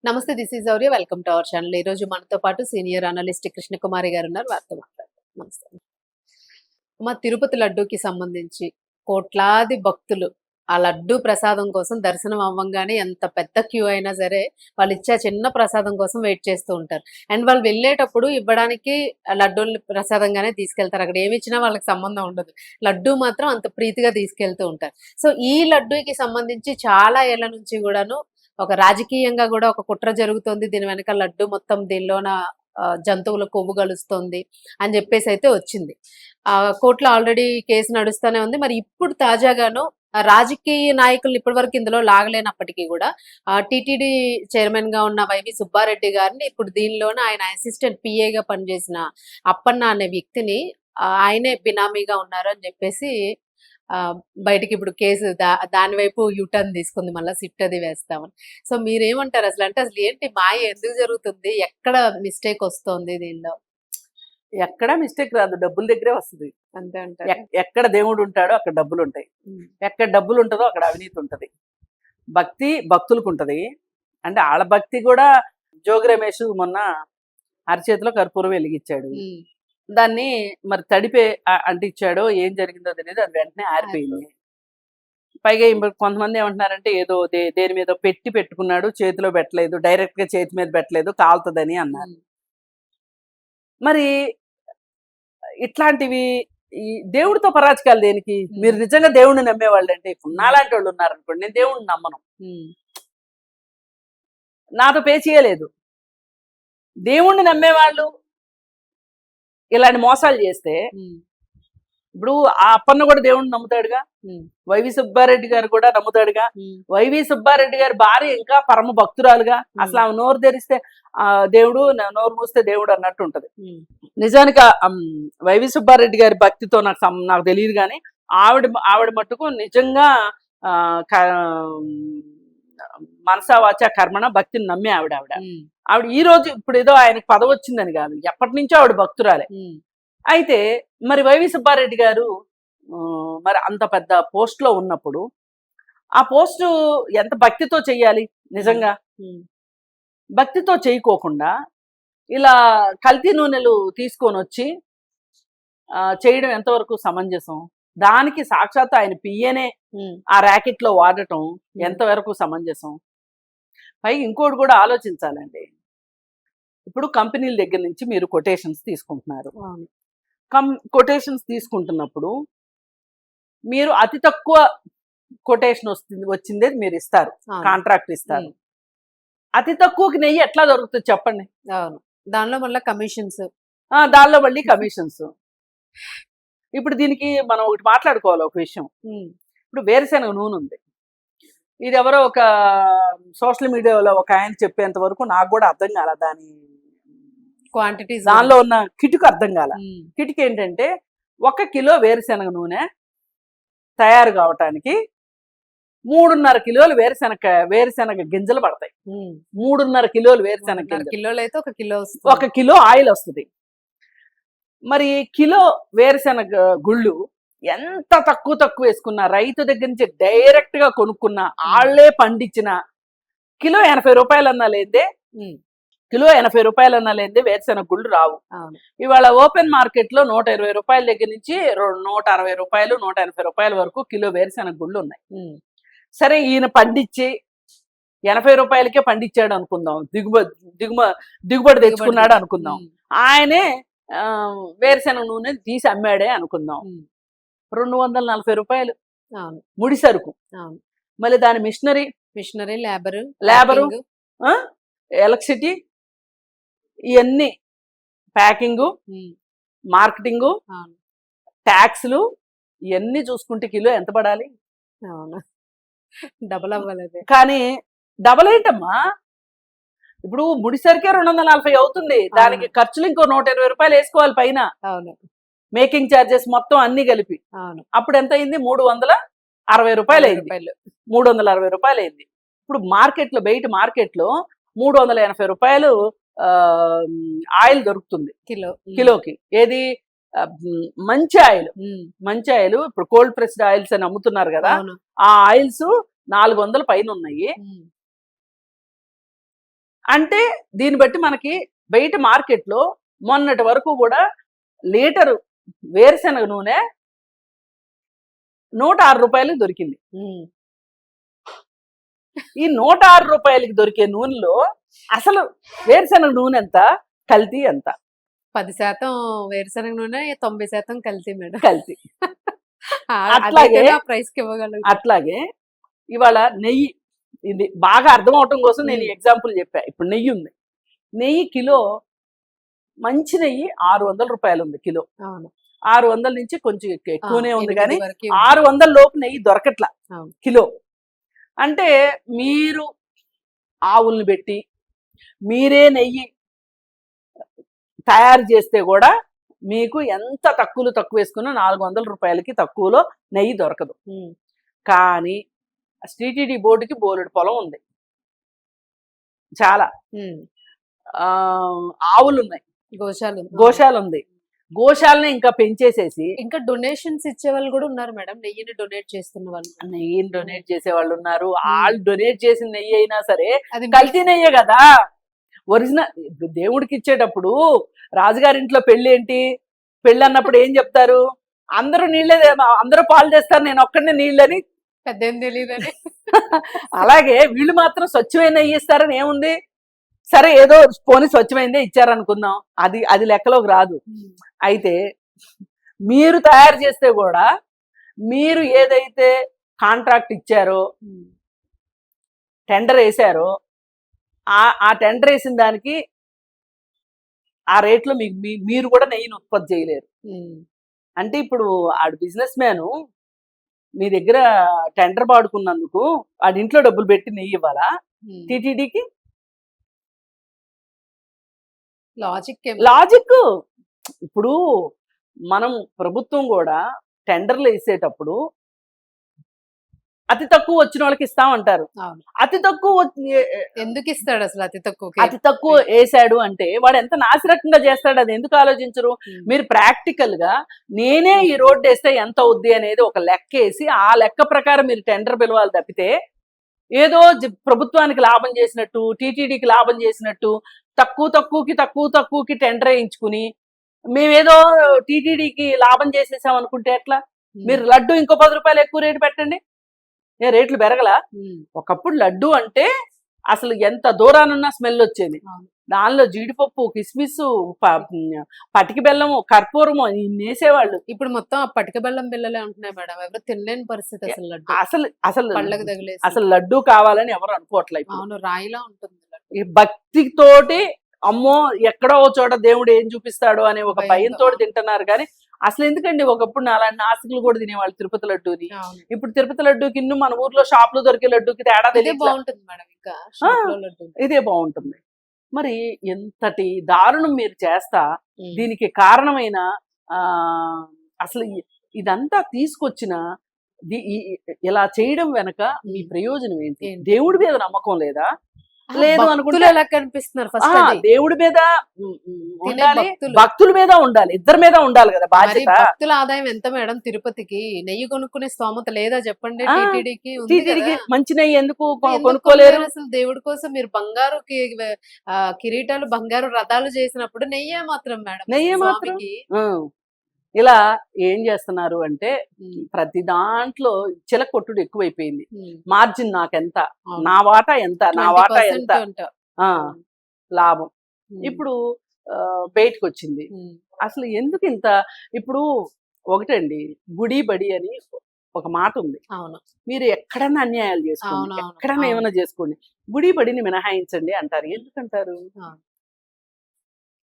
నమస్తే. This is Gauri. Welcome to our channel. ఈ రోజు మనతో పాటు సీనియర్ అనలిస్ట్ కృష్ణకుమారి గారు ఉన్నారు. వారితో మాట్లాడదాం. నమస్తే. మా తిరుపతి లడ్డూకి సంబంధించి కోట్లాది భక్తులు ఆ లడ్డూ ప్రసాదం కోసం దర్శనం అవ్వంగానే ఎంత పెద్ద క్యూ అయినా సరే వాళ్ళు ఇచ్చే ఆ చిన్న ప్రసాదం కోసం వెయిట్ చేస్తూ ఉంటారు. అండ్ వాళ్ళు వెళ్ళేటప్పుడు ఇవ్వడానికి లడ్డూలు ప్రసాదంగానే తీసుకెళ్తారు. అక్కడ ఏమి ఇచ్చినా వాళ్ళకి సంబంధం ఉండదు. లడ్డూ మాత్రం అంత ప్రీతిగా తీసుకెళ్తూ ఉంటారు. సో ఈ లడ్డూకి సంబంధించి చాలా ఏళ్ల నుంచి కూడాను ఒక రాజకీయంగా కూడా ఒక కుట్ర జరుగుతోంది. దీని వెనక లడ్డు మొత్తం దీనిలోన జంతువుల కొవ్వు కలుస్తోంది అని చెప్పేసి అయితే వచ్చింది. కోర్టులో ఆల్రెడీ కేసు నడుస్తూనే ఉంది. మరి ఇప్పుడు తాజాగాను రాజకీయ నాయకులు ఇప్పటి వరకు ఇందులో లాగలేనప్పటికీ కూడా టిటిడి చైర్మన్ గా ఉన్న వైవి సుబ్బారెడ్డి గారిని ఇప్పుడు దీనిలోనే ఆయన అసిస్టెంట్ పిఏగా పనిచేసిన అప్పన్న అనే వ్యక్తిని ఆయనే బినామీగా ఉన్నారు అని చెప్పేసి బయటికి ఇప్పుడు కేసు దాని వైపు యూటర్న్ తీసుకుంది. మళ్ళీ సిట్ అది వేస్తామని. సో మీరేమంటారు అసలు? అంటే అసలు ఏంటి మాయ ఎందుకు జరుగుతుంది? ఎక్కడ మిస్టేక్ వస్తుంది దీనిలో? ఎక్కడ మిస్టేక్ రాదు, డబ్బుల దగ్గరే వస్తుంది. అంతే అంటారు. ఎక్కడ దేవుడు ఉంటాడో అక్కడ డబ్బులు ఉంటాయి, ఎక్కడ డబ్బులు ఉంటుందో అక్కడ అవినీతి ఉంటది. భక్తి భక్తులకు ఉంటది. అంటే వాళ్ళ భక్తి కూడా జోగి రమేష్ మొన్న అరచేతిలో కర్పూరం వెలిగించాడు. దాన్ని మరి తడిపే అంటించాడో ఏం జరిగిందో తెలియదు, అది వెంటనే ఆరిపోయింది. పైగా కొంతమంది ఏమంటున్నారంటే ఏదో దేని మీద పెట్టుకున్నాడు, చేతిలో పెట్టలేదు, డైరెక్ట్ గా చేతి మీద పెట్టలేదు, కాలుతుందని అన్నారు. మరి ఇట్లాంటివి ఈ దేవుడితో పరాజకాలు దేనికి? మీరు నిజంగా దేవుడిని నమ్మేవాళ్ళు అంటే ఇప్పుడు నాలాంటి వాళ్ళు ఉన్నారనుకోండి, నేను దేవుడిని నమ్మను, నాతో పేచీయలేదు. దేవుణ్ణి నమ్మేవాళ్ళు ఇలాంటి మోసాలు చేస్తే ఇప్పుడు ఆ అప్పన్న కూడా దేవుడిని నమ్ముతాడుగా, వైవి సుబ్బారెడ్డి గారు కూడా నమ్ముతాడుగా. వైవి సుబ్బారెడ్డి గారి భార్య ఇంకా పరమ భక్తురాలుగా. అసలు ఆమె నోరు తెరిస్తే దేవుడు, నోరు మూస్తే దేవుడు అన్నట్టు ఉంటది. నిజానికి వైవి సుబ్బారెడ్డి గారి భక్తితో నాకు తెలియదు, కానీ ఆవిడ మట్టుకు నిజంగా మనసా వాచ కర్మణ భక్తిని నమ్మే ఆవిడ ఈ రోజు ఇప్పుడు ఏదో ఆయనకు పదవి వచ్చిందని కాదు, ఎప్పటి నుంచో ఆవిడ భక్తురాలే. అయితే మరి వైవి సుబ్బారెడ్డి గారు మరి అంత పెద్ద పోస్ట్ లో ఉన్నప్పుడు ఆ పోస్టు ఎంత భక్తితో చెయ్యాలి? నిజంగా భక్తితో చేయకోకుండా ఇలా కల్తీ నూనెలు తీసుకొని వచ్చి చేయడం ఎంతవరకు సమంజసం? దానికి సాక్షాత్ ఆయన పియ్యనే ఆ ర్యాకెట్ లో వాడటం ఎంతవరకు సమంజసం? పైగా ఇంకోటి కూడా ఆలోచించాలండి. ఇప్పుడు కంపెనీల దగ్గర నుంచి మీరు కొటేషన్స్ తీసుకుంటున్నారు. కొటేషన్స్ తీసుకుంటున్నప్పుడు మీరు అతి తక్కువ కొటేషన్ వచ్చిందే మీరు ఇస్తారు, కాంట్రాక్ట్ ఇస్తారు. అతి తక్కువకి నెయ్యి ఎట్లా దొరుకుతుంది చెప్పండి? దానిలో మళ్ళీ కమిషన్స్, ఇప్పుడు దీనికి మనం ఒకటి మాట్లాడుకోవాలి, ఒక విషయం. ఇప్పుడు వేరుశెనగ నూనె ఉంది. ఇది ఎవరో ఒక సోషల్ మీడియాలో ఒక ఆయన చెప్పేంత వరకు నాకు కూడా అర్థం కాల, దాని క్వాంటిటీ, దానిలో ఉన్న కిటుకు అర్థం కాల. కిటుకు ఏంటంటే 1 కిలో వేరుశెనగ నూనె తయారు కావటానికి 3.5 కిలోలు వేరుశెనగ గింజలు పడతాయి. 3.5 కిలోలు వేరుశెనగ కిలోలు అయితే 1 కిలో, 1 కిలో ఆయిల్ వస్తుంది. మరి కిలో వేరుశెనగ గుళ్ళు ఎంత తక్కువ వేసుకున్నా, రైతు దగ్గర నుంచి డైరెక్ట్ గా కొనుక్కున్న, ఆళ్లే పండించిన కిలో 80 రూపాయలన్నా లేదే, వేరుశెనగ గుళ్ళు రావు. ఇవాళ ఓపెన్ మార్కెట్ లో 120 రూపాయల దగ్గర నుంచి 160 రూపాయలు, 180 రూపాయల వరకు కిలో వేరుశెనగ గుళ్ళు ఉన్నాయి. సరే, ఈయన పండించి 80 రూపాయలకే పండించాడు అనుకుందాం, దిగుబడి తెచ్చుకున్నాడు అనుకుందాం. ఆయనే వేరుశెనగ నూనె తీసి అమ్మాడే అనుకుందాం, 240 రూపాయలు ముడి సరుకు. మళ్ళీ దాని మిషనరీ, లేబరు, ఎలక్ట్రిసిటీ, ఇవన్నీ, ప్యాకింగు, మార్కెటింగు, ట్యాక్స్లు, ఇవన్నీ చూసుకుంటే కిలో ఎంత పడాలి? డబల్ అవ్వాలి. కానీ డబల్ ఏంటమ్మా, ఇప్పుడు ముడిసరికే 240 అవుతుంది, దానికి ఖర్చులు ఇంకో 120 రూపాయలు వేసుకోవాలి పైన, మేకింగ్ ఛార్జెస్ మొత్తం అన్ని కలిపి. అప్పుడు ఎంత అయింది? 360 రూపాయలు అయింది. 360 రూపాయలు అయింది. ఇప్పుడు మార్కెట్లో, బయట మార్కెట్లో 380 రూపాయలు ఆయిల్ దొరుకుతుంది కిలోకి. ఏది? మంచి ఆయిల్. ఇప్పుడు కోల్డ్ ప్రెస్డ్ ఆయిల్స్ అని అమ్ముతున్నారు కదా, ఆ ఆయిల్స్ 400 పైన ఉన్నాయి. అంటే దీన్ని బట్టి మనకి బయట మార్కెట్లో మొన్నటి వరకు కూడా లీటరు వేరుశనగ నూనె 106 రూపాయలకి దొరికింది. ఈ 106 రూపాయలకి దొరికే నూనెలో అసలు వేరుశనగ నూనె ఎంత, కల్తీ ఎంత? 10% వేరుశనగ నూనె, 90% కల్తీ మేడం. కల్తీ. అట్లాగే ప్రైస్ కి ఇవ్వగలరు. అట్లాగే ఇవాళ నెయ్యి, ఇది బాగా అర్థం అవటం కోసం నేను ఎగ్జాంపుల్ చెప్పా. ఇప్పుడు నెయ్యి ఉంది, నెయ్యి కిలో, మంచి నెయ్యి 600 రూపాయలు ఉంది కిలో. 600 నుంచి కొంచెం ఎక్కువనే ఉంది, కానీ 600 లోపు నెయ్యి దొరకట్లా కిలో. అంటే మీరు ఆవుల్ని పెట్టి మీరే నెయ్యి తయారు చేస్తే కూడా మీకు ఎంత తక్కువ వేసుకున్నా 400 రూపాయలకి తక్కువలో నెయ్యి దొరకదు. కానీ టీటీడీ బోర్డుకి బోలెడు పొలం ఉంది, చాలా ఆవులు ఉన్నాయి, గోశాల ఉంది. గోశాలని ఇంకా పెంచేసేసి ఇంకా డొనేషన్స్ ఇచ్చే వాళ్ళు కూడా ఉన్నారు మేడం. నెయ్యిని డొనేట్ చేస్తున్న వాళ్ళు, నెయ్యిని డొనేట్ చేసే వాళ్ళు ఉన్నారు. వాళ్ళు డొనేట్ చేసిన నెయ్యి అయినా సరే కల్తీ నెయ్యే కదా. ఒరిజినల్ దేవుడికి ఇచ్చేటప్పుడు రాజుగారింట్లో పెళ్లి ఏంటి, పెళ్లి అన్నప్పుడు ఏం చెప్తారు, అందరూ నీళ్ళే, అందరూ పాలు చేస్తారు, నేను ఒక్కడనే నీళ్ళని పెద్దేం తెలియదని. అలాగే వీళ్ళు మాత్రం స్వచ్ఛమైన నెయ్యి ఇస్తారని ఏముంది, సరే ఏదో పోనీ స్వచ్ఛమైందే ఇచ్చారనుకుందాం, అది లెక్కలోకి రాదు. అయితే మీరు తయారు చేస్తే కూడా మీరు ఏదైతే కాంట్రాక్ట్ ఇచ్చారో, టెండర్ వేసారో, ఆ టెండర్ వేసిన దానికి ఆ రేట్లో మీరు కూడా నెయ్యిని ఉత్పత్తి చేయలేరు. అంటే ఇప్పుడు ఆడు బిజినెస్ మ్యాను మీ దగ్గర టెండర్ పాడుకున్నందుకు ఆడి ఇంట్లో డబ్బులు పెట్టి నెయ్యి ఇవ్వాలా టీటీడీకి? లాజిక్. ఇప్పుడు మనం ప్రభుత్వం కూడా టెండర్లు వేసేటప్పుడు అతి తక్కువ వచ్చిన వాళ్ళకి ఇస్తామంటారు. అతి తక్కువ ఎందుకు ఇస్తాడు అసలు? అతి తక్కువ వేసాడు అంటే వాడు ఎంత నాసిరకంగా చేస్తాడు, అది ఎందుకు ఆలోచించరు? మీరు ప్రాక్టికల్ గా నేనే ఈ రోడ్డు వేస్తే ఎంత అవుద్ది అనేది ఒక లెక్క వేసి ఆ లెక్క ప్రకారం మీరు టెండర్ పిలవాలి తప్పితే, ఏదో ప్రభుత్వానికి లాభం చేసినట్టు, టీటీడీకి లాభం చేసినట్టు తక్కువకి టెండర్ వేయించుకుని మేమేదో టీటీడీకి లాభం చేసేసాం అనుకుంటే ఎట్లా? మీరు లడ్డు ఇంకో 10 రూపాయలు ఎక్కువ రేటు పెట్టండి, రేట్లు పెరగలా? ఒకప్పుడు లడ్డు అంటే అసలు ఎంత దూరానున్నా స్మెల్ వచ్చేది. దానిలో జీడిపప్పు, కిస్మిస్, పటికి బెల్లము, కర్పూరము వేసేవాళ్ళు. ఇప్పుడు మొత్తం పటిక బెల్లం బిల్లలే ఉంటున్నాయి మేడం. ఎవరు తినలేని పరిస్థితి అసలు. అసలు లడ్డు కావాలని ఎవరు అనుకోవట్లేదు. అవును, రాయిలా ఉంటుంది. ఈ భక్తితోటి అమ్మో ఎక్కడో చోట దేవుడు ఏం చూపిస్తాడో అనే ఒక భయంతో తింటున్నారు. కానీ అసలు ఎందుకండి, ఒకప్పుడు అలాంటి నాసికులు కూడా తినేవాళ్ళు తిరుపతి లడ్డూని. ఇప్పుడు తిరుపతి లడ్డూకి ఇన్ను మన ఊర్లో షాప్ లో దొరికే లడ్డూకి తేడా బాగుంటుంది మేడం. ఇంకా ఇదే బాగుంటుంది. మరి ఎంతటి దారుణం మీరు చేస్తా దీనికి కారణమైన అసలు ఇదంతా తీసుకొచ్చిన ఇలా చేయడం వెనక మీ ప్రయోజనం ఏంటి? దేవుడి మీద నమ్మకం లేదా? లేదు అనుకుంటే ఎలా కనిపిస్తున్నారు? దేవుడి మీద ఉండాలి, భక్తుల మీద ఉండాలి, ఇద్దరి మీద ఉండాలి కదా బాధ్యత. భక్తుల ఆదాయం ఎంత మేడం? తిరుపతికి నెయ్యి కొనుక్కునే స్తోమత లేదా చెప్పండి? టీటీడీకి మంచి నెయ్యి ఎందుకు కొనుక్కోలేరు? అసలు దేవుడి కోసం మీరు బంగారు కిరీటాలు, బంగారు రథాలు చేసినప్పుడు నెయ్యే మాత్రం మేడం, నెయ్యే మాత్రం. ఇలా ఏం చేస్తున్నారు అంటే ప్రతి దాంట్లో చిలకొట్టుడు ఎక్కువైపోయింది. మార్జిన్ నాకెంత, నా వాటా ఎంత, నా వాటా ఎంత, లాభం ఇప్పుడు బయటకు వచ్చింది. అసలు ఎందుకు ఇంత? ఇప్పుడు ఒకటండి, గుడి బడి అని ఒక మాట ఉంది. మీరు ఎక్కడన్నా అన్యాయాలు చేసుకోండి, ఎక్కడన్నా ఏమైనా చేసుకోండి, గుడి బడిని మినహాయించండి అంటారు. ఎందుకంటారు?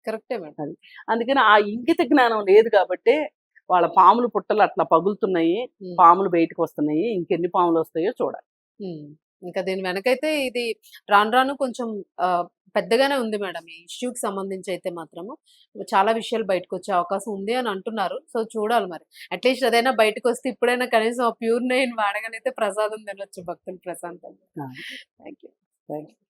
కరెక్టే మేడం. అందుకని ఆ ఇంగిత జ్ఞానం లేదు కాబట్టి వాళ్ళ పాములు పుట్టలు అట్లా పగులుతున్నాయి, పాములు బయటకు వస్తున్నాయి. ఇంకెన్ని పాములు వస్తాయో చూడాలి. ఇంకా దీని వెనకైతే ఇది రాను రాను కొంచెం పెద్దగానే ఉంది మేడం. ఈ ఇష్యూకి సంబంధించి అయితే మాత్రము చాలా విషయాలు బయటకు వచ్చే అవకాశం ఉంది అని అంటున్నారు. సో చూడాలి మరి. అట్లీస్ట్ అదైనా బయటకు వస్తే ఇప్పుడైనా కనీసం ప్యూర్ నెయ్యిని వాడగానైతే ప్రసాదం తినొచ్చు భక్తులు ప్రశాంతంగా. Thank you.